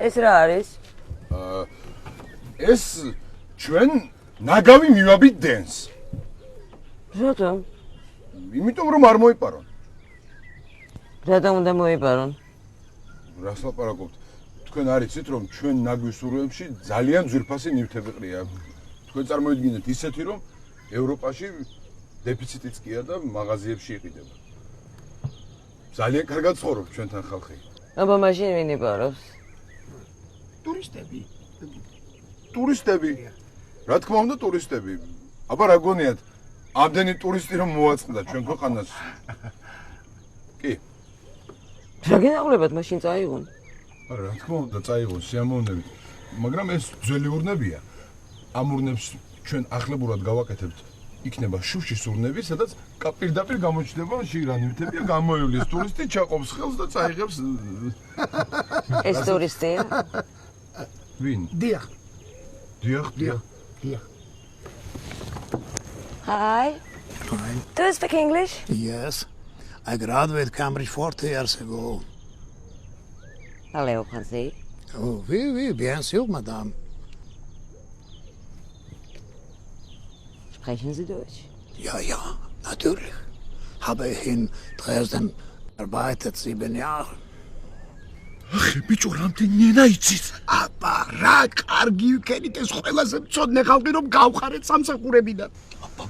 ეს რა არის? ეს ჩვენ ნაგავი მივაბით დენს. რატომ? იმიტომ რომ არ მოიპარონ. რატომ უნდა მოიპარონ? რას ლაპარაკობთ? თქვენ არ იცით რომ ჩვენ ნაგვის ურვებში ძალიან ძვირფასი ნივთები ყრია. თქვენ წარმოიდგინეთ ისეთი რომ ევროპაში დეფიციტიც ყია და მაღაზიებში იყიდება. ძალიან კარგად ცხოვრობს ჩვენთან ხალხი. აბა მაშინ ვინ იპაროს? ტურისტები. რა თქმა უნდა ტურისტები. აბა რა გონიათ? ამდენი ტურისტი რომ მოაწყდა ჩვენ ქვეყანას. კი. რა გენაღლებათ მაშინ წაიღონ? არა, რა თქმა უნდა წაიღონ სიამოვნებით. მაგრამ ეს ძველი ურნებია. ამ ურნებს ჩვენ ახლებურად გავაკეთებთ. იქნება შუშის ურნები, სადაც პირდაპირ გამოჩნდება შირანივთები, გამოივლის ტურისტი, ჩაყობს ხელს და წაიღებს. ეს ტურისტია? ვინ? დიახ. Hi. Do you speak English? Yes. I graduated Cambridge 40 years ago. Allez, français. Oh, oui, bien sûr, madame. Sprechen Sie Deutsch? Ja, natürlich. Habe ich in Dresden gearbeitet 7 Jahre. ახი ბიჭო რამდენი ენა იცით? აბა, რა კარგი ვქენით ეს ყველაზე მწოდნე ხალხი რომ გავხარეთ სამსახურებიდან. აბა